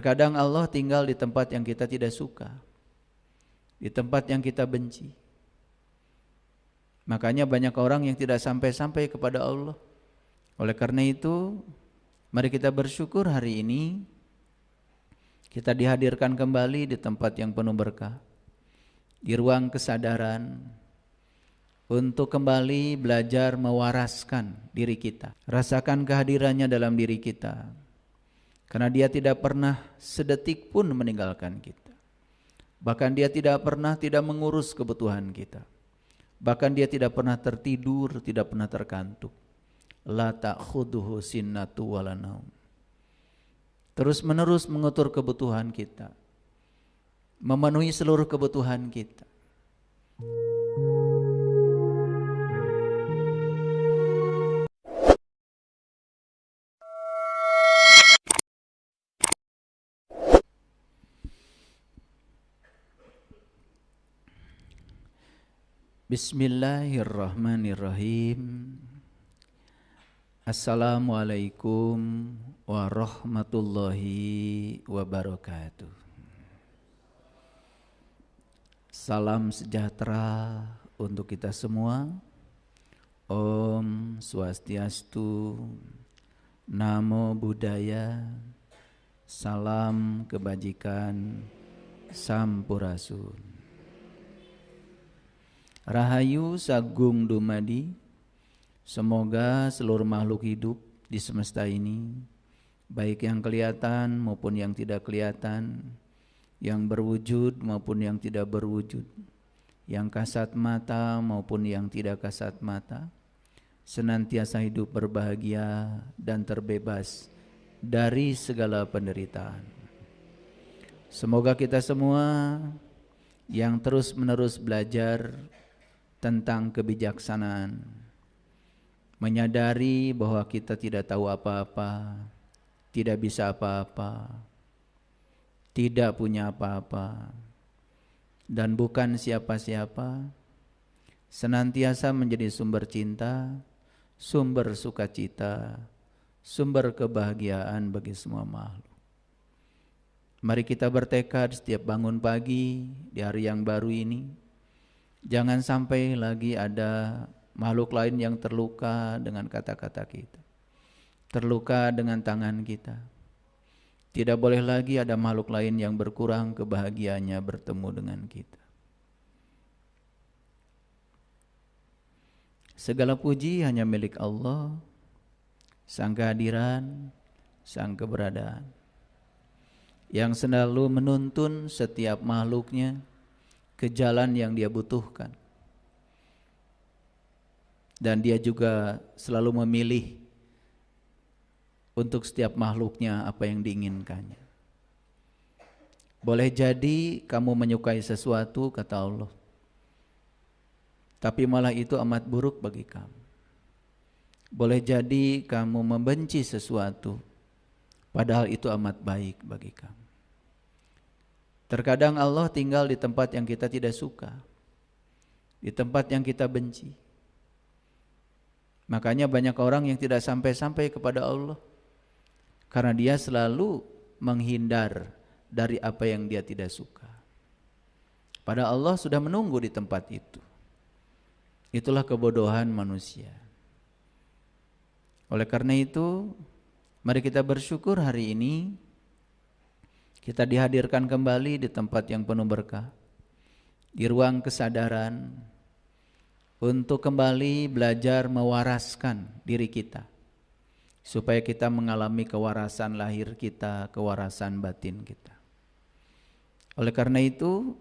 Terkadang Allah tinggal di tempat yang kita tidak suka, di tempat yang kita benci. Makanya banyak orang yang tidak sampai-sampai kepada Allah. Oleh karena itu, mari kita bersyukur hari ini kita dihadirkan kembali di tempat yang penuh berkah, di ruang kesadaran, untuk kembali belajar mewaraskan diri kita. Rasakan kehadirannya dalam diri kita, karena dia tidak pernah sedetik pun meninggalkan kita. Bahkan dia tidak pernah tidak mengurus kebutuhan kita. Bahkan dia tidak pernah tertidur, tidak pernah terkantuk. La ta'khuduhu sinnatu wala naum. Terus menerus mengatur kebutuhan kita, memenuhi seluruh kebutuhan kita. Bismillahirrahmanirrahim. Assalamualaikum warahmatullahi wabarakatuh. Salam sejahtera untuk kita semua. Om Swastiastu, Namo Buddhaya, salam kebajikan, Sampurasun. Rahayu Sagung Dumadi. Semoga seluruh makhluk hidup di semesta ini, baik yang kelihatan maupun yang tidak kelihatan, yang berwujud maupun yang tidak berwujud, yang kasat mata maupun yang tidak kasat mata, senantiasa hidup berbahagia dan terbebas dari segala penderitaan. Semoga kita semua yang terus-menerus belajar tentang kebijaksanaan, menyadari bahwa kita tidak tahu apa-apa, tidak bisa apa-apa, tidak punya apa-apa, dan bukan siapa-siapa, senantiasa menjadi sumber cinta, sumber sukacita, sumber kebahagiaan bagi semua makhluk. Mari kita bertekad setiap bangun pagi di hari yang baru ini, jangan sampai lagi ada makhluk lain yang terluka dengan kata-kata kita, terluka dengan tangan kita. Tidak boleh lagi ada makhluk lain yang berkurang kebahagiaannya bertemu dengan kita. Segala puji hanya milik Allah, Sang kehadiran, Sang keberadaan, yang selalu menuntun setiap makhluknya ke jalan yang dia butuhkan. Dan dia juga selalu memilih untuk setiap makhluknya apa yang diinginkannya. Boleh jadi kamu menyukai sesuatu, kata Allah, tapi malah itu amat buruk bagi kamu. Boleh jadi kamu membenci sesuatu, padahal itu amat baik bagi kamu. Terkadang Allah tinggal di tempat yang kita tidak suka, di tempat yang kita benci. Makanya banyak orang yang tidak sampai-sampai kepada Allah, karena dia selalu menghindar dari apa yang dia tidak suka. Padahal Allah sudah menunggu di tempat itu. Itulah kebodohan manusia. Oleh karena itu, mari kita bersyukur hari ini kita dihadirkan kembali di tempat yang penuh berkah, di ruang kesadaran, untuk kembali belajar mewaraskan diri kita, supaya kita mengalami kewarasan lahir kita, kewarasan batin kita. Oleh karena itu,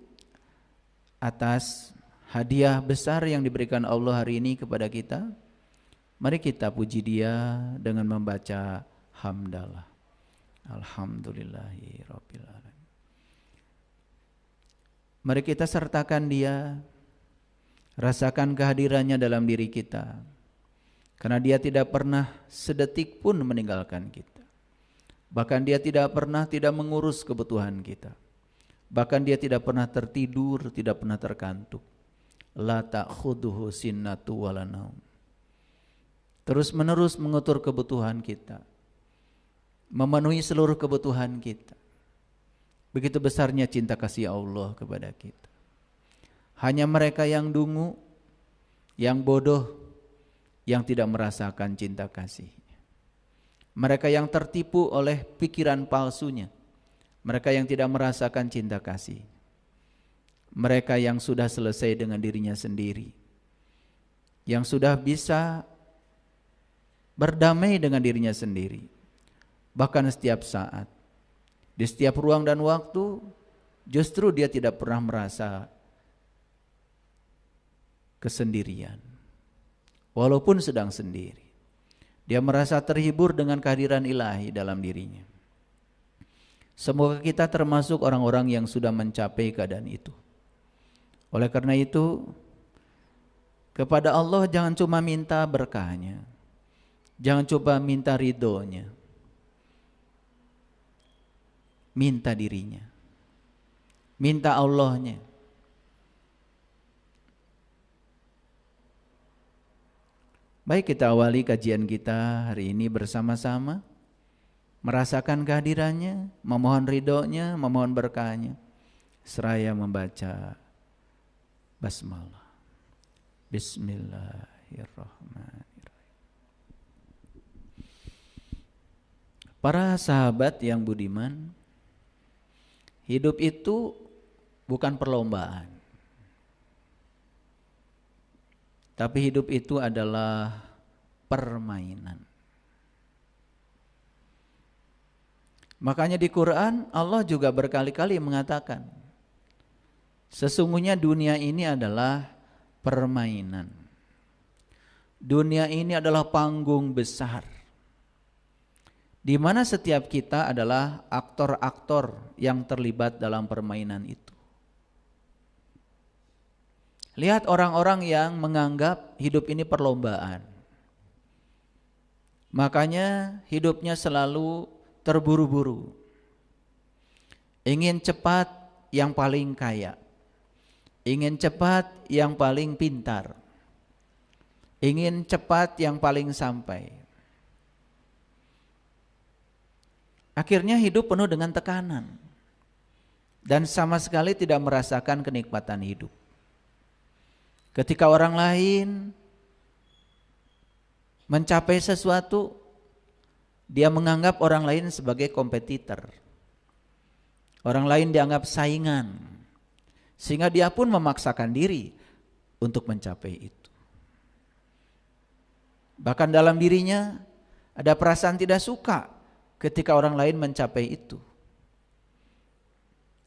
atas hadiah besar yang diberikan Allah hari ini kepada kita, mari kita puji Dia dengan membaca hamdalah. Alhamdulillahirabbil alamin. Mari kita sertakan Dia, rasakan kehadirannya dalam diri kita, karena Dia tidak pernah sedetik pun meninggalkan kita. Bahkan Dia tidak pernah tidak mengurus kebutuhan kita. Bahkan Dia tidak pernah tertidur, tidak pernah terkantuk. La ta'khuduhu sinnatu wala naum. Terus menerus mengatur kebutuhan kita, memenuhi seluruh kebutuhan kita. Begitu besarnya cinta kasih Allah kepada kita. Hanya mereka yang dungu, yang bodoh, yang tidak merasakan cinta kasih. Mereka yang tertipu oleh pikiran palsunya. Mereka yang tidak merasakan cinta kasih. Mereka yang sudah selesai dengan dirinya sendiri. Yang sudah bisa berdamai dengan dirinya sendiri. Bahkan setiap saat. Di setiap ruang dan waktu, justru dia tidak pernah merasa kesendirian. Walaupun sedang sendiri. Dia merasa terhibur dengan kehadiran ilahi dalam dirinya. Semoga kita termasuk orang-orang yang sudah mencapai keadaan itu. Oleh karena itu, kepada Allah jangan cuma minta berkahnya. Jangan coba minta ridhonya. Minta dirinya. Minta Allahnya. Baik, kita awali kajian kita hari ini bersama-sama. Merasakan kehadirannya, memohon ridhonya, memohon berkahnya. Seraya membaca basmalah. Bismillahirrahmanirrahim. Para sahabat yang budiman, hidup itu bukan perlombaan. Tapi hidup itu adalah permainan. Makanya di Quran Allah juga berkali-kali mengatakan, sesungguhnya dunia ini adalah permainan. Dunia ini adalah panggung besar, di mana setiap kita adalah aktor-aktor yang terlibat dalam permainan itu. Lihat orang-orang yang menganggap hidup ini perlombaan. Makanya hidupnya selalu terburu-buru. Ingin cepat yang paling kaya. Ingin cepat yang paling pintar. Ingin cepat yang paling sampai. Akhirnya hidup penuh dengan tekanan. Dan sama sekali tidak merasakan kenikmatan hidup. Ketika orang lain mencapai sesuatu, dia menganggap orang lain sebagai kompetitor. Orang lain dianggap saingan. Sehingga dia pun memaksakan diri untuk mencapai itu. Bahkan dalam dirinya ada perasaan tidak suka ketika orang lain mencapai itu.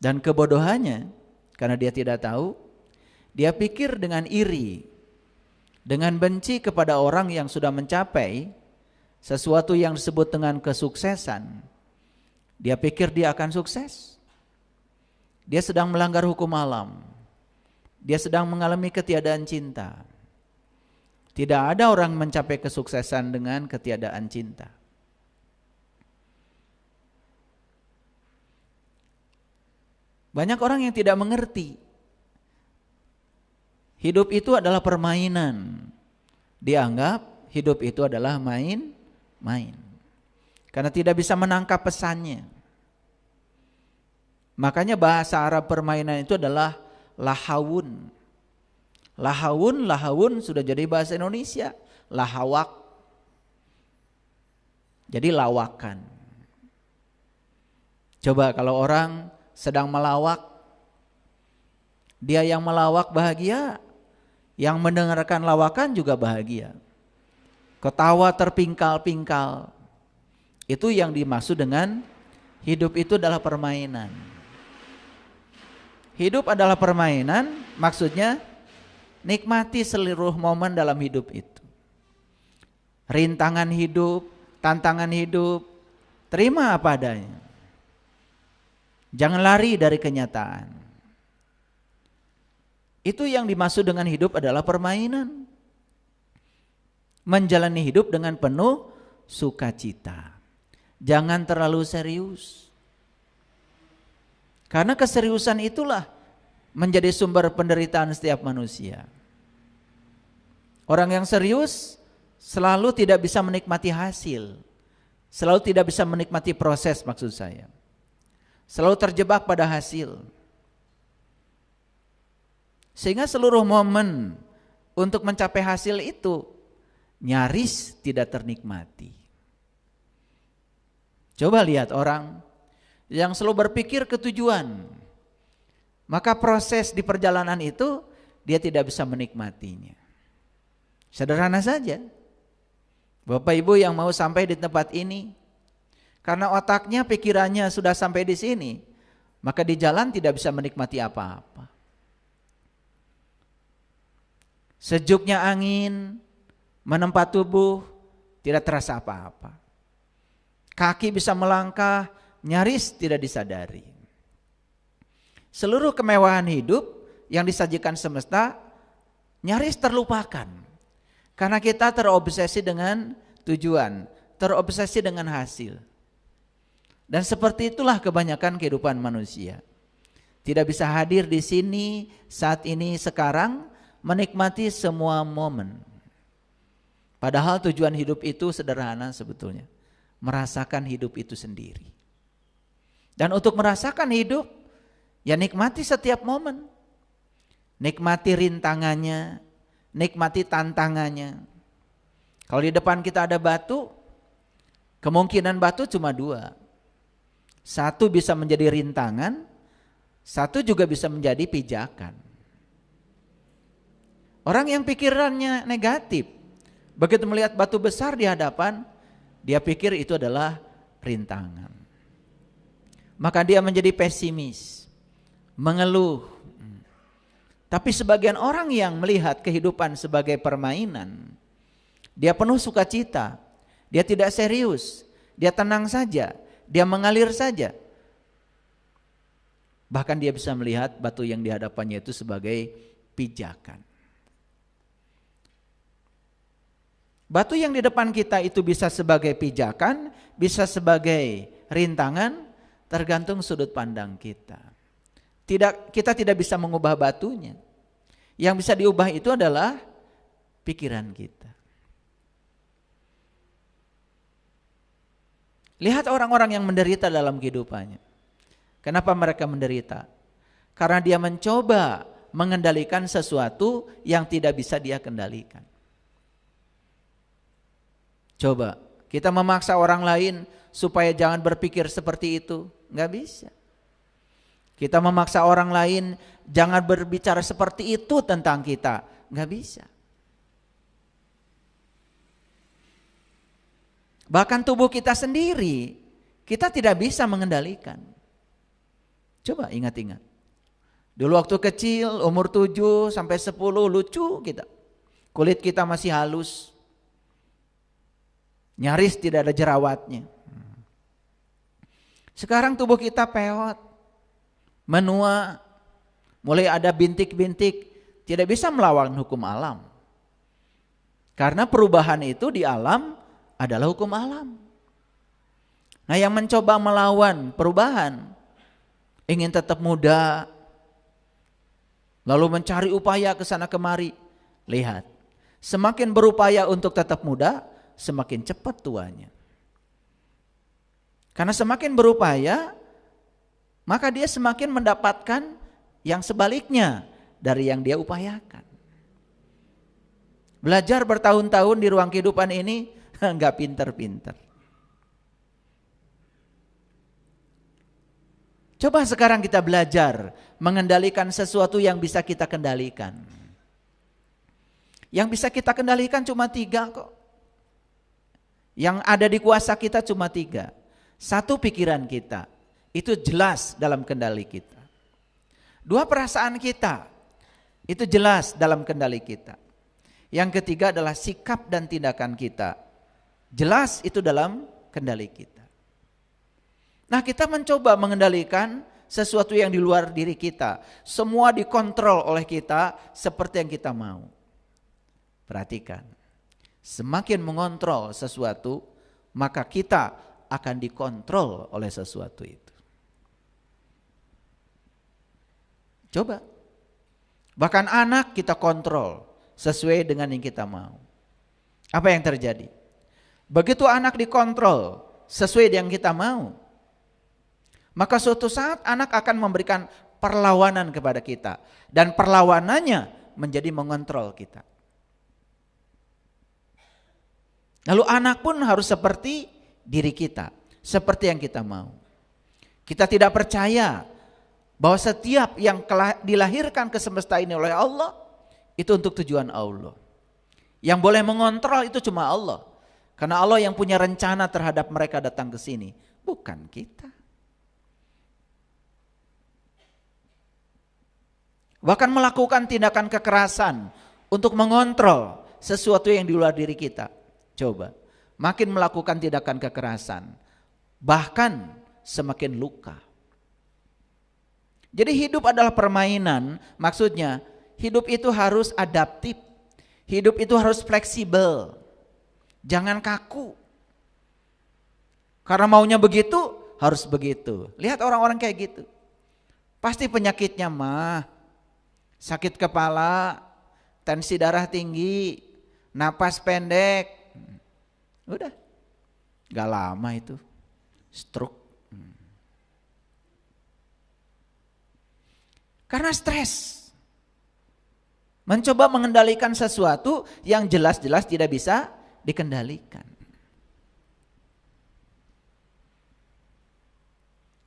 Dan kebodohannya, karena dia tidak tahu, dia pikir dengan iri, dengan benci kepada orang yang sudah mencapai sesuatu yang disebut dengan kesuksesan. Dia pikir dia akan sukses. Dia sedang melanggar hukum alam. Dia sedang mengalami ketiadaan cinta. Tidak ada orang mencapai kesuksesan dengan ketiadaan cinta. Banyak orang yang tidak mengerti. Hidup itu adalah permainan. Dianggap hidup itu adalah main-main. Karena tidak bisa menangkap pesannya. Makanya bahasa Arab permainan itu adalah lahawun. Lahawun sudah jadi bahasa Indonesia. Lahawak. Jadi lawakan. Coba kalau orang sedang melawak, dia yang melawak bahagia, yang mendengarkan lawakan juga bahagia. Ketawa terpingkal-pingkal. Itu yang dimaksud dengan hidup itu adalah permainan. Hidup adalah permainan, maksudnya nikmati seluruh momen dalam hidup itu. Rintangan hidup, tantangan hidup, terima apa adanya. Jangan lari dari kenyataan. Itu yang dimaksud dengan hidup adalah permainan. Menjalani hidup dengan penuh sukacita. Jangan terlalu serius. Karena keseriusan itulah menjadi sumber penderitaan setiap manusia. Orang yang serius selalu tidak bisa menikmati hasil. Selalu tidak bisa menikmati proses, maksud saya. selalu terjebak pada hasil. Sehingga seluruh momen untuk mencapai hasil itu nyaris tidak ternikmati. Coba lihat orang yang selalu berpikir ke tujuan, maka proses di perjalanan itu dia tidak bisa menikmatinya. Sederhana saja. Bapak Ibu yang mau sampai di tempat ini, karena otaknya, pikirannya sudah sampai di sini, maka di jalan tidak bisa menikmati apa-apa. Sejuknya angin menempa tubuh, tidak terasa apa-apa. Kaki bisa melangkah, nyaris tidak disadari. Seluruh kemewahan hidup yang disajikan semesta nyaris terlupakan. Karena kita terobsesi dengan tujuan, terobsesi dengan hasil. Dan seperti itulah kebanyakan kehidupan manusia. Tidak bisa hadir di sini, saat ini, sekarang, menikmati semua momen. Padahal tujuan hidup itu sederhana sebetulnya. Merasakan hidup itu sendiri. Dan untuk merasakan hidup, ya nikmati setiap momen. Nikmati rintangannya, nikmati tantangannya. Kalau di depan kita ada batu, kemungkinan batu cuma dua. Satu bisa menjadi rintangan, satu juga bisa menjadi pijakan. Orang yang pikirannya negatif, begitu melihat batu besar di hadapan, dia pikir itu adalah rintangan. Maka dia menjadi pesimis, mengeluh. Tapi sebagian orang yang melihat kehidupan sebagai permainan, dia penuh sukacita, dia tidak serius, dia tenang saja, dia mengalir saja. Bahkan dia bisa melihat batu yang di hadapannya itu sebagai pijakan. Batu yang di depan kita itu bisa sebagai pijakan, bisa sebagai rintangan, tergantung sudut pandang kita. Kita tidak bisa mengubah batunya. Yang bisa diubah itu adalah pikiran kita. Lihat orang-orang yang menderita dalam kehidupannya. Kenapa mereka menderita? Karena dia mencoba mengendalikan sesuatu yang tidak bisa dia kendalikan. Coba, kita memaksa orang lain supaya jangan berpikir seperti itu, nggak bisa. Kita memaksa orang lain jangan berbicara seperti itu tentang kita, nggak bisa. Bahkan tubuh kita sendiri, kita tidak bisa mengendalikan. Coba ingat-ingat. Dulu waktu kecil, umur 7 sampai 10, lucu kita. Kulit kita masih halus. Nyaris tidak ada jerawatnya. Sekarang tubuh kita peot, menua, mulai ada bintik-bintik, tidak bisa melawan hukum alam. Karena perubahan itu di alam adalah hukum alam. Nah, yang mencoba melawan perubahan, ingin tetap muda, lalu mencari upaya ke sana kemari. Lihat, semakin berupaya untuk tetap muda, semakin cepat tuanya. Karena semakin berupaya, maka dia semakin mendapatkan yang sebaliknya dari yang dia upayakan. Belajar bertahun-tahun di ruang kehidupan ini enggak pinter-pinter. Coba sekarang kita belajar mengendalikan sesuatu yang bisa kita kendalikan. Yang bisa kita kendalikan cuma 3 kok. Yang ada di kuasa kita cuma 3. 1, pikiran kita, itu jelas dalam kendali kita. 2, perasaan kita, itu jelas dalam kendali kita. Yang ketiga adalah sikap dan tindakan kita, jelas itu dalam kendali kita. Nah, kita mencoba mengendalikan sesuatu yang di luar diri kita. Semua dikontrol oleh kita seperti yang kita mau. Perhatikan, semakin mengontrol sesuatu, maka kita akan dikontrol oleh sesuatu itu. Coba, bahkan anak kita kontrol sesuai dengan yang kita mau. Apa yang terjadi? Begitu anak dikontrol sesuai dengan yang kita mau, Maka suatu saat anak akan memberikan perlawanan kepada kita. Dan perlawanannya menjadi mengontrol kita. Lalu anak pun harus seperti diri kita. Seperti yang kita mau. Kita tidak percaya bahwa setiap yang dilahirkan ke semesta ini oleh Allah, itu untuk tujuan Allah. Yang boleh mengontrol itu cuma Allah. Karena Allah yang punya rencana terhadap mereka datang ke sini. Bukan kita. Bahkan melakukan tindakan kekerasan untuk mengontrol sesuatu yang di luar diri kita. Coba, makin melakukan tindakan kekerasan, bahkan semakin luka. Jadi hidup adalah permainan, maksudnya hidup itu harus adaptif, hidup itu harus fleksibel, jangan kaku. Karena maunya begitu, harus begitu. Lihat orang-orang kayak gitu, pasti penyakitnya mah, sakit kepala, tensi darah tinggi, napas pendek, udah, gak lama itu, stroke. Karena stres, mencoba mengendalikan sesuatu yang jelas-jelas tidak bisa dikendalikan.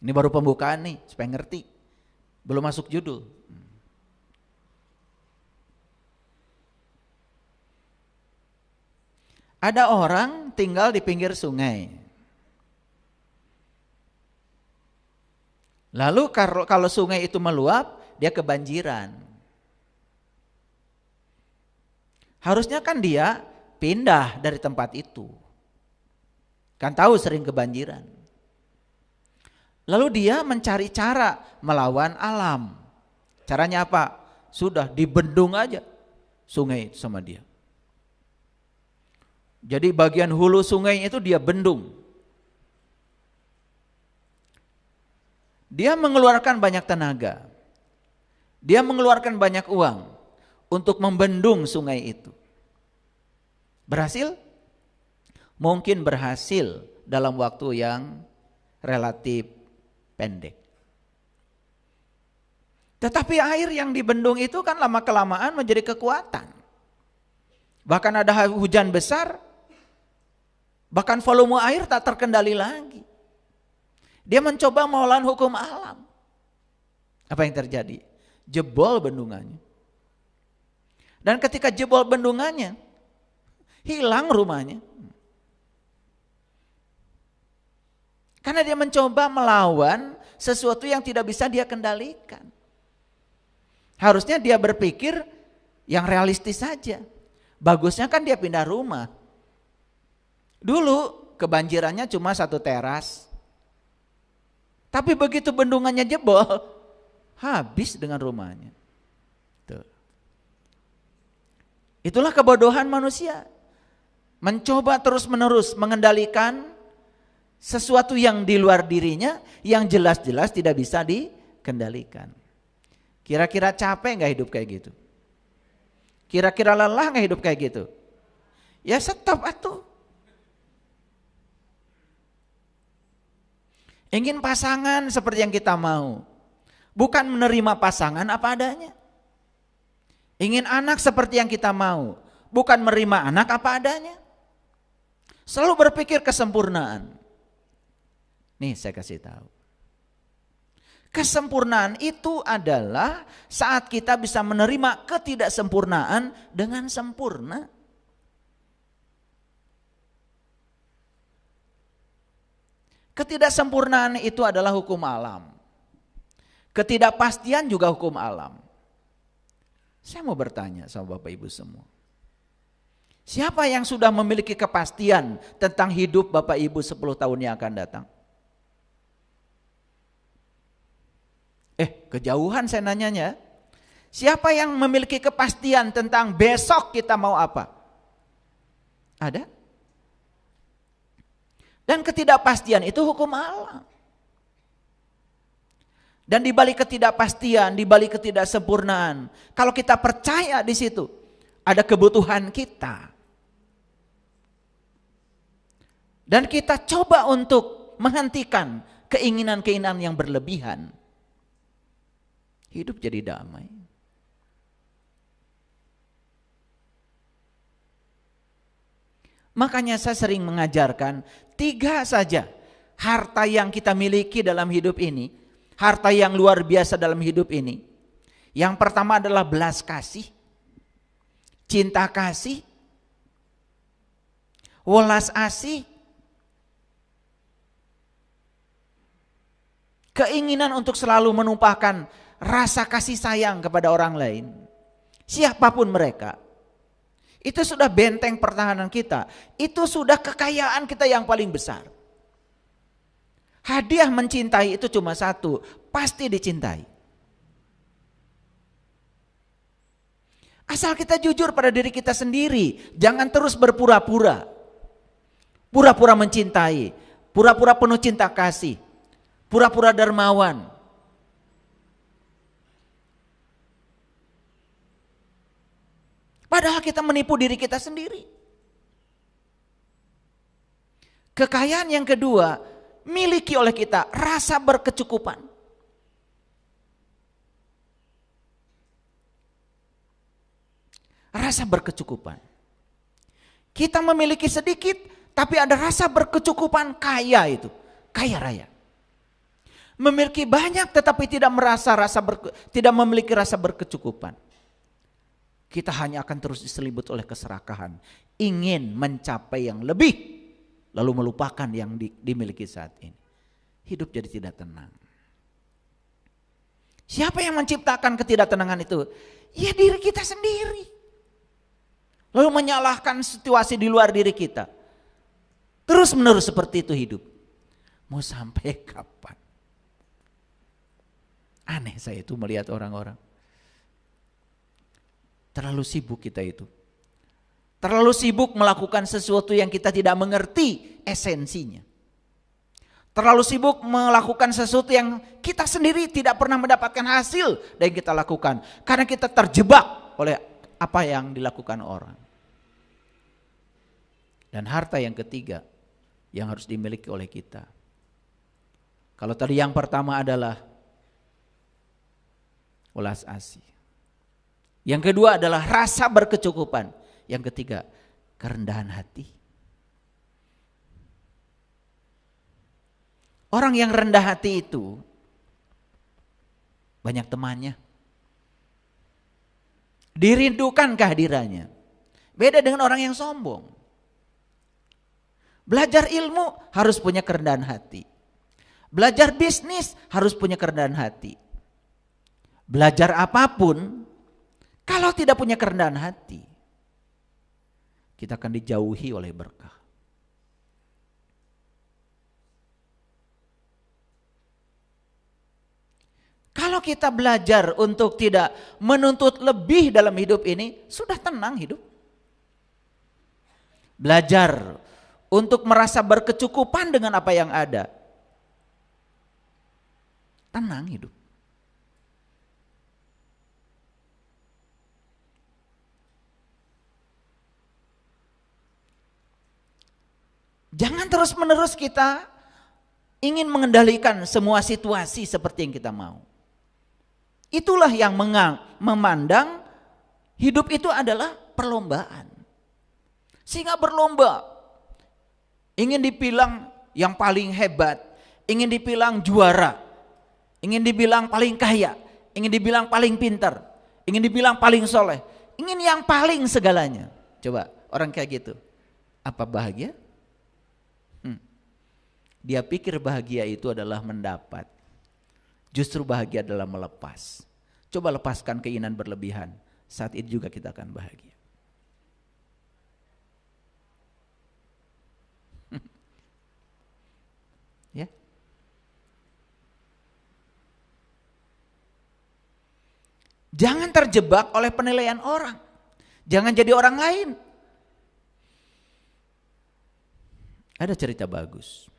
Ini baru pembukaan nih, supaya ngerti, belum masuk judul. Ada orang tinggal di pinggir sungai. Lalu kalau sungai itu meluap, dia kebanjiran. Harusnya kan dia pindah dari tempat itu. Kan tahu sering kebanjiran. Lalu dia mencari cara melawan alam. Caranya apa? Sudah dibendung aja sungai itu sama dia. Jadi bagian hulu sungai itu dia bendung. Dia mengeluarkan banyak tenaga. Dia mengeluarkan banyak uang untuk membendung sungai itu. Berhasil? Mungkin berhasil dalam waktu yang relatif pendek. Tetapi air yang dibendung itu kan lama-kelamaan menjadi kekuatan. Bahkan ada hujan besar, bahkan volume air tak terkendali lagi. Dia mencoba melawan hukum alam. Apa yang terjadi? Jebol bendungannya. Dan ketika jebol bendungannya, hilang rumahnya. Karena dia mencoba melawan sesuatu yang tidak bisa dia kendalikan. Harusnya dia berpikir yang realistis saja. Bagusnya kan dia pindah rumah. Dulu kebanjirannya cuma 1 teras. Tapi begitu bendungannya jebol, habis dengan rumahnya. Tuh. Itulah kebodohan manusia. Mencoba terus-menerus mengendalikan sesuatu yang di luar dirinya yang jelas-jelas tidak bisa dikendalikan. Kira-kira capek gak hidup kayak gitu? Kira-kira lelah gak hidup kayak gitu? Ya stop atuh. Ingin pasangan seperti yang kita mau. Bukan menerima pasangan apa adanya. Ingin anak seperti yang kita mau. Bukan menerima anak apa adanya. Selalu berpikir kesempurnaan. Nih saya kasih tahu. Kesempurnaan itu adalah saat kita bisa menerima ketidaksempurnaan dengan sempurna. Ketidaksempurnaan itu adalah hukum alam. Ketidakpastian juga hukum alam. Saya mau bertanya sama Bapak Ibu semua. Siapa yang sudah memiliki kepastian tentang hidup Bapak Ibu 10 tahun yang akan datang? Kejauhan saya nanyanya. Siapa yang memiliki kepastian tentang besok kita mau apa? Ada? Dan ketidakpastian itu hukum alam. Dan di balik ketidakpastian, di balik ketidaksempurnaan, kalau kita percaya di situ, ada kebutuhan kita. Dan kita coba untuk menghentikan keinginan-keinginan yang berlebihan, hidup jadi damai. Makanya saya sering mengajarkan 3 saja harta yang kita miliki dalam hidup ini, harta yang luar biasa dalam hidup ini. Yang pertama adalah belas kasih, cinta kasih, welas asih, keinginan untuk selalu menumpahkan rasa kasih sayang kepada orang lain, siapapun mereka. Itu sudah benteng pertahanan kita. Itu sudah kekayaan kita yang paling besar. Hadiah mencintai itu cuma satu, pasti dicintai. Asal kita jujur pada diri kita sendiri, jangan terus berpura-pura. Pura-pura mencintai, pura-pura penuh cinta kasih, pura-pura dermawan. Padahal kita menipu diri kita sendiri. Kekayaan yang kedua, miliki oleh kita rasa berkecukupan. Rasa berkecukupan. Kita memiliki sedikit, tapi ada rasa berkecukupan, kaya itu, kaya raya. Memiliki banyak tetapi tidak tidak memiliki rasa berkecukupan. Kita hanya akan terus diselibut oleh keserakahan, ingin mencapai yang lebih, lalu melupakan yang dimiliki saat ini. Hidup jadi tidak tenang. Siapa yang menciptakan ketidaktenangan itu? Ya diri kita sendiri. Lalu menyalahkan situasi di luar diri kita. Terus menerus seperti itu hidup. Mau sampai kapan? Aneh saya itu melihat orang-orang. Terlalu sibuk kita itu. Terlalu sibuk melakukan sesuatu yang kita tidak mengerti esensinya. Terlalu sibuk melakukan sesuatu yang kita sendiri tidak pernah mendapatkan hasil dari yang kita lakukan. Karena kita terjebak oleh apa yang dilakukan orang. Dan harta yang ketiga yang harus dimiliki oleh kita. Kalau tadi yang pertama adalah welas asih. Yang kedua adalah rasa berkecukupan. Yang ketiga, kerendahan hati. Orang yang rendah hati itu banyak temannya. Dirindukan kehadirannya. Beda dengan orang yang sombong. Belajar ilmu harus punya kerendahan hati. Belajar bisnis harus punya kerendahan hati. Belajar apapun, kalau tidak punya kerendahan hati, kita akan dijauhi oleh berkah. Kalau kita belajar untuk tidak menuntut lebih dalam hidup ini, sudah tenang hidup. Belajar untuk merasa berkecukupan dengan apa yang ada, tenang hidup. Jangan terus-menerus kita ingin mengendalikan semua situasi seperti yang kita mau. Itulah yang memandang hidup itu adalah perlombaan. Sehingga berlomba, ingin dibilang yang paling hebat, ingin dibilang juara, ingin dibilang paling kaya, ingin dibilang paling pintar, ingin dibilang paling soleh, ingin yang paling segalanya. Coba orang kayak gitu, apa bahagia? Dia pikir bahagia itu adalah mendapat. Justru bahagia adalah melepas. Coba lepaskan keinginan berlebihan. Saat itu juga kita akan bahagia. Ya. Jangan terjebak oleh penilaian orang. Jangan jadi orang lain. Ada cerita bagus.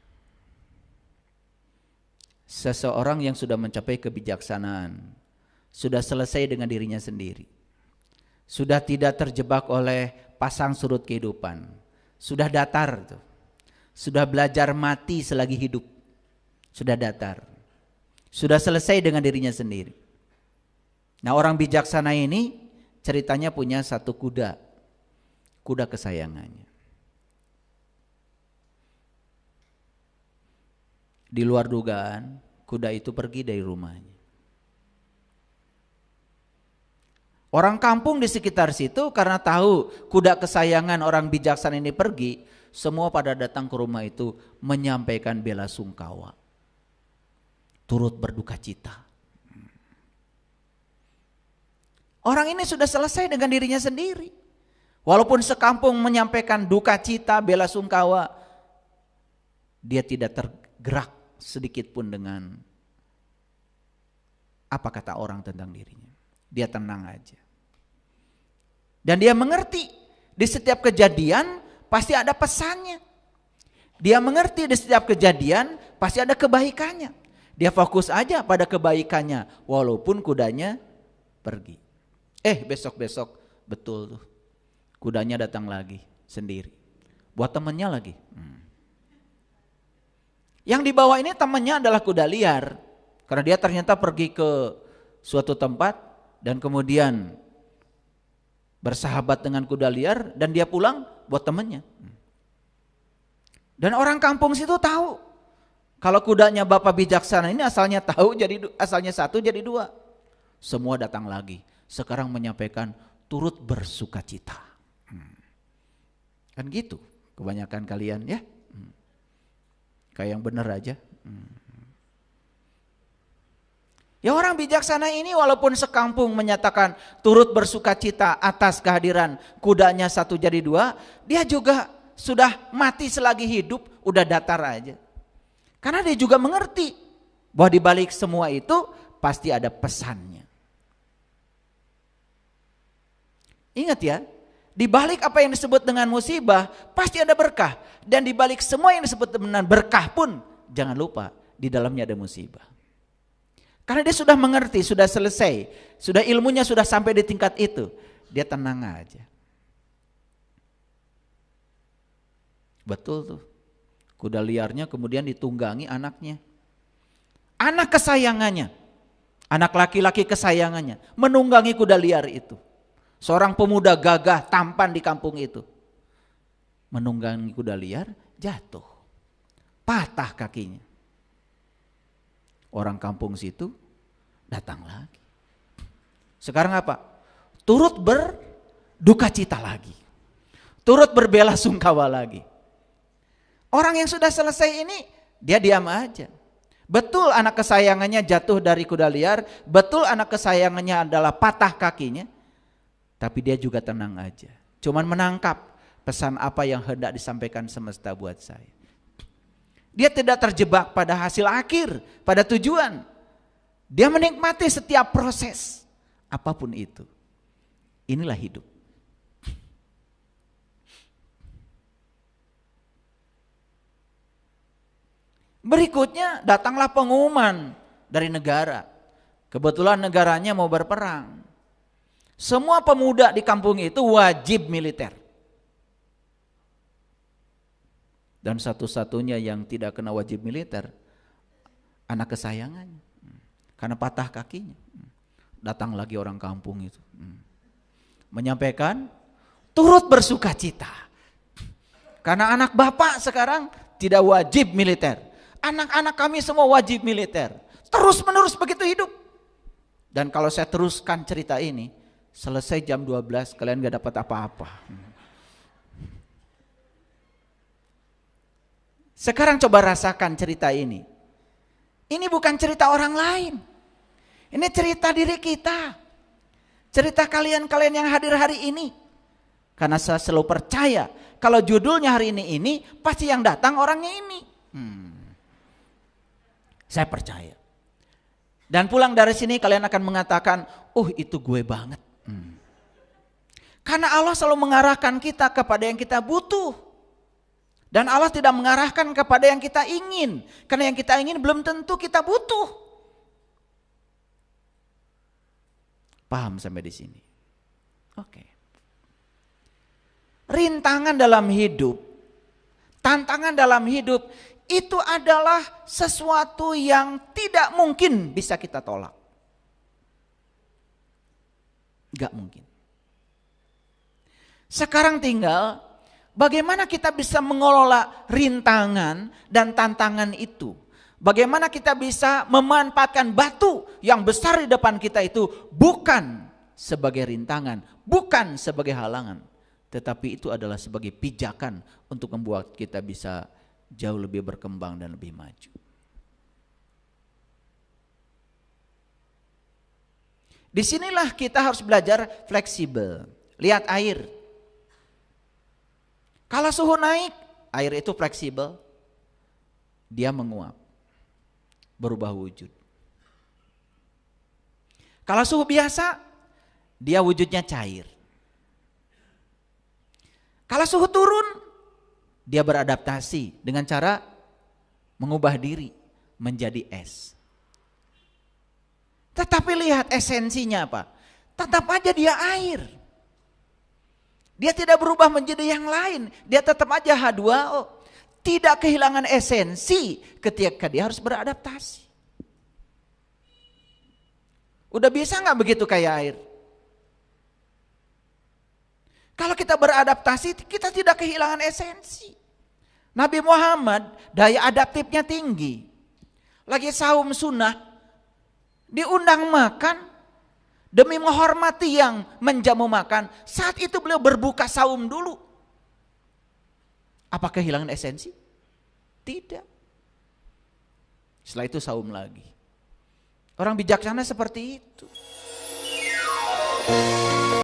Seseorang yang sudah mencapai kebijaksanaan, sudah selesai dengan dirinya sendiri, sudah tidak terjebak oleh pasang surut kehidupan, sudah datar tuh, sudah belajar mati selagi hidup, sudah datar, sudah selesai dengan dirinya sendiri. Nah, orang bijaksana ini ceritanya punya satu kuda kesayangannya. Di luar dugaan, kuda itu pergi dari rumahnya. Orang kampung di sekitar situ karena tahu kuda kesayangan orang bijaksana ini pergi, semua pada datang ke rumah itu menyampaikan bela sungkawa, turut berduka cita. Orang ini sudah selesai dengan dirinya sendiri. Walaupun sekampung menyampaikan duka cita, bela sungkawa, dia tidak tergerak sedikit pun dengan apa kata orang tentang dirinya. Dia tenang aja. Dan dia mengerti di setiap kejadian pasti ada pesannya. Dia mengerti di setiap kejadian pasti ada kebaikannya. Dia fokus aja pada kebaikannya walaupun kudanya pergi. Besok-besok betul tuh. Kudanya datang lagi sendiri. Buat temennya lagi. Yang dibawa ini temannya adalah kuda liar. Karena dia ternyata pergi ke suatu tempat dan kemudian bersahabat dengan kuda liar dan dia pulang buat temannya. Dan orang kampung situ tahu kalau kudanya Bapak bijaksana ini asalnya satu jadi dua. Semua datang lagi. Sekarang menyampaikan turut bersukacita. Kan gitu kebanyakan kalian ya. Kayak yang benar aja. Ya orang bijaksana ini walaupun sekampung menyatakan turut bersukacita atas kehadiran kudanya satu jadi dua, dia juga sudah mati selagi hidup, udah datar aja. Karena dia juga mengerti bahwa di balik semua itu pasti ada pesannya. Ingat ya, di balik apa yang disebut dengan musibah pasti ada berkah. Dan di balik semua yang disebut dengan berkah pun jangan lupa di dalamnya ada musibah. Karena dia sudah mengerti, sudah selesai, sudah ilmunya sudah sampai di tingkat itu, dia tenang aja. Betul tuh, kuda liarnya kemudian ditunggangi anaknya. Anak kesayangannya, anak laki-laki kesayangannya menunggangi kuda liar itu. Seorang pemuda gagah tampan di kampung itu. Menunggangi kuda liar, jatuh, patah kakinya. Orang kampung situ datang lagi. Sekarang apa? Turut berduka cita lagi. Turut berbela sungkawa lagi. Orang yang sudah selesai ini dia diam aja. Betul anak kesayangannya jatuh dari kuda liar, betul anak kesayangannya adalah patah kakinya. Tapi dia juga tenang aja. Cuman menangkap pesan apa yang hendak disampaikan semesta buat saya. Dia tidak terjebak pada hasil akhir, pada tujuan. Dia menikmati setiap proses, apapun itu. Inilah hidup. Berikutnya datanglah pengumuman dari negara. Kebetulan negaranya mau berperang. Semua pemuda di kampung itu wajib militer. Dan satu-satunya yang tidak kena wajib militer, anak kesayangannya. Karena patah kakinya. Datang lagi orang kampung itu. Menyampaikan turut bersuka cita. Karena anak bapak sekarang tidak wajib militer. Anak-anak kami semua wajib militer. Terus menerus begitu hidup. Dan kalau saya teruskan cerita ini, selesai jam 12 kalian gak dapat apa-apa. Sekarang coba rasakan cerita ini. Ini bukan cerita orang lain. Ini cerita diri kita. Cerita kalian-kalian yang hadir hari ini. Karena saya selalu percaya kalau judulnya hari ini pasti yang datang orangnya ini. Saya percaya. Dan pulang dari sini kalian akan mengatakan, oh itu gue banget. Karena Allah selalu mengarahkan kita kepada yang kita butuh. Dan Allah tidak mengarahkan kepada yang kita ingin. Karena yang kita ingin belum tentu kita butuh. Paham sampai di sini? Oke. Rintangan dalam hidup, tantangan dalam hidup, itu adalah sesuatu yang tidak mungkin bisa kita tolak. Gak mungkin. Sekarang tinggal bagaimana kita bisa mengelola rintangan dan tantangan itu. Bagaimana kita bisa memanfaatkan batu yang besar di depan kita itu bukan sebagai rintangan, bukan sebagai halangan, tetapi itu adalah sebagai pijakan untuk membuat kita bisa jauh lebih berkembang dan lebih maju. Disinilah kita harus belajar fleksibel. Lihat air. Kalau suhu naik, air itu fleksibel. Dia menguap, berubah wujud. Kalau suhu biasa, dia wujudnya cair. Kalau suhu turun, dia beradaptasi dengan cara mengubah diri menjadi es. Tetapi lihat esensinya apa? Tetap aja dia air. Dia tidak berubah menjadi yang lain. Dia tetap aja H2O. Tidak kehilangan esensi ketika dia harus beradaptasi. Udah bisa gak begitu kayak air? Kalau kita beradaptasi, kita tidak kehilangan esensi. Nabi Muhammad daya adaptifnya tinggi. Lagi saum sunnah, diundang makan, demi menghormati yang menjamu makan. Saat itu beliau berbuka saum dulu. Apa kehilangan esensi? Tidak. Setelah itu saum lagi. Orang bijaksana seperti itu.